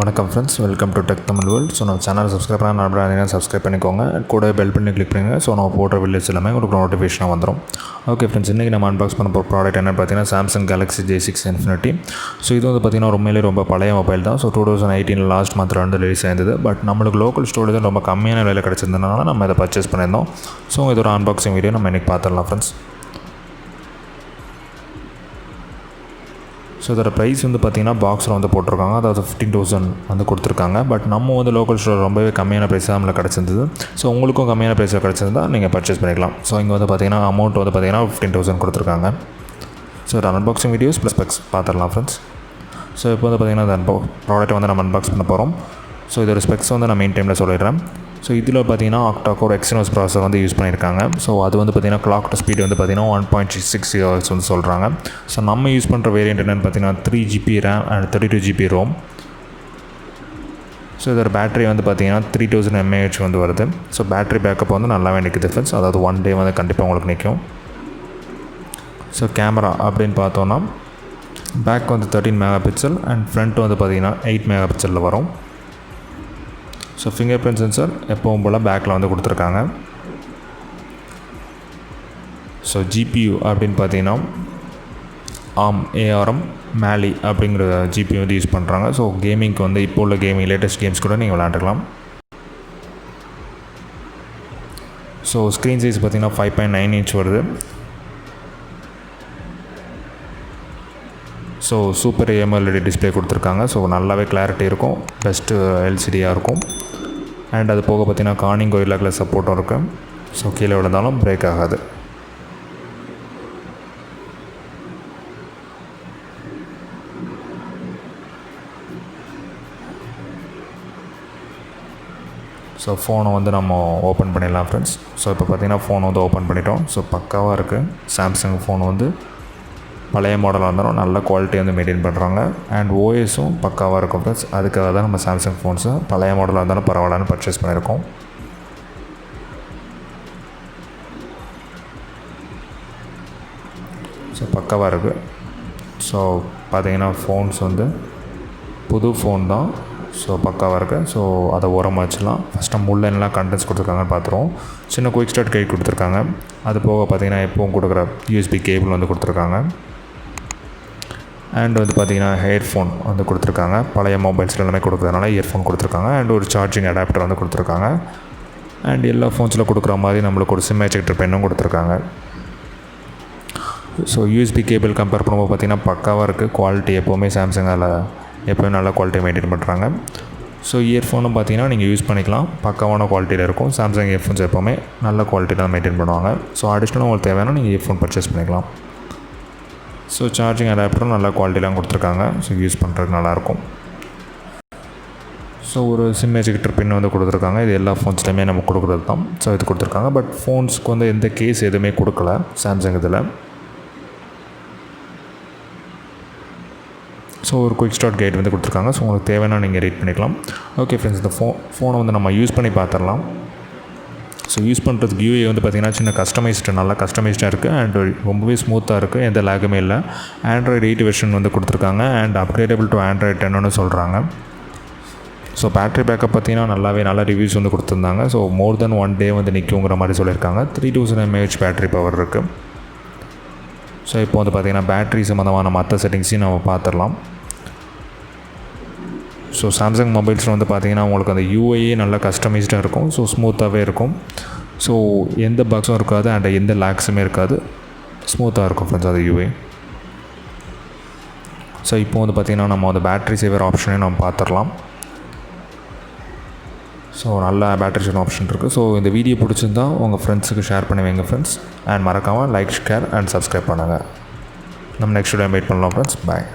வணக்கம் friends, welcome to tech Tamil world. So நம்ம channel subscribe பண்ணால் சப்ஸ்கிரைப் பண்ணிக்கோங்க. கூட பெல் பண்ணி கிளிக் பண்ணுங்கள். ஸோ நம்ம போடுற வீடியோஸ் எல்லாமே உங்களுக்கு நோட்டிஃபிகேஷனாக வந்துடும். ஓகே ஃப்ரெண்ட்ஸ், இன்றைக்கி நம்ம அன்பாக்ஸ் பண்ண போகிற ப்ராடக்ட் என்னென்னு பார்த்தீங்கன்னா Samsung Galaxy J6 Infinity. So இது வந்து பார்த்திங்கன்னா உண்மையிலே ரொம்ப பழைய மொபைல் தான். ஸோ 2018 லாஸ்ட் மந்த் வந்து ரிலீஸ் ஆயிருந்தது. பட் நம்மளுக்கு லோக்கல் ஸ்டோரேஜ் ரொம்ப கம்மியான விலையில் கிடச்சிருந்தனால நம்ம இதை பர்ச்சேஸ் பண்ணியிருந்தோம். ஸோ இதோட அன்பாக்சிங் வீடியோ நம்ம இன்றைக்கி பார்த்துடலாம் ஃப்ரெண்ட்ஸ். ஸோ இதோட ப்ரைஸ் வந்து பார்த்திங்கன்னா பாக்ஸில் வந்து போட்டிருக்காங்க, அதாவது 15,000 வந்து கொடுத்துருக்காங்க. பட் நம்ம வந்து லோக்கல் ஸ்டோர் ரொம்பவே கம்மியான ப்ரைஸாக நம்மளுக்கு கிடச்சிருந்தது. ஸோ உங்களுக்கும் கம்மியான ப்ரைஸில் கிடச்சிருந்தால் நீங்கள் பர்ச்சேஸ் பண்ணிக்கலாம். ஸோ இங்கே வந்து பார்த்திங்கன்னா அமௌண்ட் வந்து பார்த்திங்கன்னா 15,000 கொடுத்துருக்காங்க. ஸோ இதோட அன்பாக்சிங் வீடியோஸ் ப்ளஸ் ஸ்பெக்ஸ் பார்த்துடலாம் ஃப்ரெண்ட்ஸ். ஸோ இப்போ வந்து பார்த்திங்கன்னா இந்த ப்ராடக்ட்டை வந்து நம்ம அன்பாக்ஸ் பண்ண போகிறோம். ஸோ இதோட ஸ்பெக்ஸ் வந்து நான் மெயின் டைமில் சொல்லிடுறேன். ஸோ இதில் பார்த்திங்கன்னா ஆக்டா-கோர் எக்ஸினோஸ் ப்ராசஸர் வந்து யூஸ் பண்ணியிருக்காங்க. ஸோ அது வந்து பார்த்திங்கன்னா கிளாக் ஸ்பீட் வந்து பார்த்திங்கன்னா 1.6 GHz வந்து சொல்கிறாங்க. ஸோ நம்ம யூஸ் பண்ணுற வேரியண்ட் என்னென்னு பார்த்திங்கன்னா 3GB RAM and 32GB ROM. So இதோட பேட்டரி வந்து பார்த்திங்கன்னா 3000 mAh வந்து வருது. ஸோ பேட்டரி பேக்கப் வந்து நல்லாவே நிற்குது ஃப்ரெண்ட்ஸ், அதாவது 1 day வந்து கண்டிப்பாக உங்களுக்கு நிற்கும். ஸோ கேமரா அப்படின்னு பார்த்தோன்னா பேக் வந்து 13 MP அண்ட் ஃப்ரண்ட் வந்து பார்த்திங்கன்னா 8 MP வரும். ஸோ ஃபிங்கர் பிரிண்ட் சென்சர் எப்பவும் போல் பேக்கில் வந்து கொடுத்துருக்காங்க. ஸோ GPU அப்படின்னு பார்த்தீங்கன்னா ARM Mali அப்படிங்கிற GPU வந்து யூஸ் பண்ணுறாங்க. ஸோ கேமிங்க்கு வந்து இப்போ உள்ள லேட்டஸ்ட் கேம்ஸ் கூட நீங்கள் விளையாண்டுக்கலாம். ஸோ ஸ்க்ரீன் சைஸ் பார்த்திங்கன்னா 5.9 inch வருது. ஸோ சூப்பர் AMOLED டிஸ்பிளே கொடுத்துருக்காங்க. ஸோ நல்லாவே கிளாரிட்டி இருக்கும், பெஸ்ட்டு LCDயாக இருக்கும். அண்ட் அது போக பார்த்திங்கன்னா கார்னிங் கோரில்லா கிளாஸ் சப்போர்ட்டும் இருக்குது. ஸோ கீழே விழுந்தாலும் பிரேக் ஆகாது. ஸோ ஃபோனை வந்து நம்ம ஓப்பன் பண்ணிடலாம் ஃப்ரெண்ட்ஸ். ஸோ இப்போ பார்த்திங்கன்னா ஃபோன் வந்து ஓப்பன் பண்ணிட்டோம். ஸோ பக்காவாக இருக்குது. சாம்சங் ஃபோன் வந்து பழைய மாடலாக இருந்தாலும் நல்ல குவாலிட்டி வந்து மெயின்டைன் பண்ணுறாங்க. அண்ட் ஓஎஸும் பக்காவாக இருக்கும் ஃப்ரெண்ட்ஸ். அதுக்காக தான் நம்ம சாம்சங் ஃபோன்ஸை பழைய மாடலாக இருந்தாலும் பரவாயில்லன்னு பர்ச்சேஸ் பண்ணியிருக்கோம். ஸோ பக்காவாக இருக்குது. ஸோ பார்த்திங்கன்னா ஃபோன்ஸ் வந்து புது ஃபோன் தான். ஸோ பக்காவாக இருக்குது. ஸோ அதை ஓரமாக வச்சுலாம். ஃபஸ்ட்டு முள்ளெல்லாம் கண்டென்ட்ஸ் கொடுத்துருக்காங்கன்னு பார்த்துருவோம். சின்ன குயிக் ஸ்டார்ட் கைட் கொடுத்துருக்காங்க. அது போக பார்த்திங்கன்னா எப்பவும் கொடுக்குற USB கேபிள் வந்து கொடுத்துருக்காங்க. அண்ட் வந்து பார்த்திங்கன்னா ஹெட்ஃபோன் வந்து கொடுத்துருக்காங்க. பழைய மொபைல்ஸில் எல்லாமே கொடுக்குறதுனால இயர்ஃபோன் கொடுத்துருக்காங்க. அண்ட் ஒரு சார்ஜிங் அடாப்டர் வந்து கொடுத்துருக்காங்க. அண்ட் எல்லா ஃபோன்ஸில் கொடுக்குற மாதிரி நம்மளுக்கு ஒரு சிம் எஜெக்டர் பென்னும் கொடுத்துருக்காங்க. ஸோ USB கேபிள் கம்பேர் பண்ணும்போது பார்த்திங்கன்னா பக்காவாக இருக்குது. குவாலிட்டி எப்போவுமே சாம்சங் அதில் எப்போவுமே நல்ல குவாலிட்டியை மெயின்டைன் பண்ணுறாங்க. ஸோ இயர்ஃபோனும் பார்த்திங்கன்னா நீங்கள் யூஸ் பண்ணிக்கலாம், பக்காவான குவாலிட்டியில் இருக்கும். சாம்சங் இயர்ஃபோன்ஸ் எப்போவுமே நல்ல குவாலிட்டியில் தான் மெயின்டைன் பண்ணுவாங்க. ஸோ அடிஷ்னலாக உங்களுக்கு தேவையான நீங்கள் இயர்ஃபோன் பர்ச்சேஸ் பண்ணிக்கலாம். ஸோ சார்ஜிங் அடாப்டரும் நல்ல குவாலிட்டிலாம் கொடுத்துருக்காங்க. ஸோ யூஸ் பண்ணுறதுக்கு நல்லாயிருக்கும். ஸோ ஒரு சிம் எஜெக்டர் பின் வந்து கொடுத்துருக்காங்க. இது எல்லா ஃபோன்ஸ்லையுமே நம்ம கொடுக்குறது தான். ஸோ இது கொடுத்துருக்காங்க. பட் ஃபோன்ஸுக்கு வந்து எந்த கேஸ் எதுவுமே கொடுக்கல சாம்சங் இதில். ஸோ ஒரு குயிக் ஸ்டார்ட் கைட் வந்து கொடுத்துருக்காங்க. ஸோ உங்களுக்கு தேவைன்னா நீங்கள் ரீட் பண்ணிக்கலாம். ஓகே ஃப்ரெண்ட்ஸ், இந்த ஃபோனை வந்து நம்ம யூஸ் பண்ணி பார்த்துடலாம். ஸோ யூஸ் பண்ணுறதுக்கு UI வந்து பார்த்திங்கன்னா சின்ன நல்லா கஸ்டமைஸ்டாக இருக்குது. அண்ட் ரொம்பவே ஸ்மூத்தாக இருக்குது, எந்த லேகுமே இல்லை. Android 8 வெர்ஷன் வந்து கொடுத்துருக்காங்க. அண்ட் அப்கிரேடபிள் டு Android 10ன்னு சொல்கிறாங்க. ஸோ பேட்டரி பேக்கப் பார்த்திங்கன்னா நல்ல ரிவ்யூஸ் வந்து கொடுத்துருந்தாங்க. ஸோ மோர் தென் 1 day வந்து நிற்குங்கிற மாதிரி சொல்லியிருக்காங்க. 3000 mAh பேட்டரி பவர் இருக்குது. ஸோ இப்போ வந்து பார்த்திங்கன்னா பேட்டரி சம்மந்தமான மற்ற செட்டிங்ஸையும் நம்ம பார்த்துடலாம். ஸோ சாம்சங் மொபைல்ஸில் வந்து பார்த்திங்கன்னா உங்களுக்கு அந்த UI நல்லா கஸ்டமைஸ்டாக இருக்கும். ஸோ ஸ்மூத்தாகவே இருக்கும். ஸோ எந்த பக்ஸும் இருக்காது அண்ட் எந்த லேக்ஸுமே இருக்காது. ஸ்மூத்தாக இருக்கும் ஃப்ரெண்ட்ஸ் அது UI. ஸோ இப்போ வந்து பார்த்திங்கன்னா நம்ம அந்த பேட்டரி சேவர் ஆப்ஷனையும் நம்ம பார்த்துடலாம். ஸோ நல்ல பேட்டரி சேவர் ஆப்ஷன் இருக்குது. ஸோ இந்த வீடியோ பிடிச்சிருந்தா உங்கள் ஃப்ரெண்ட்ஸுக்கு ஷேர் பண்ணி வைங்க ஃப்ரெண்ட்ஸ். அண்ட் மறக்காமல் லைக், ஷேர் அண்ட் சப்ஸ்கிரைப் பண்ணுங்கள். நம்ம நெக்ஸ்ட் வீடியோ வெயிட் பண்ணலாம் ஃப்ரெண்ட்ஸ். பாய்.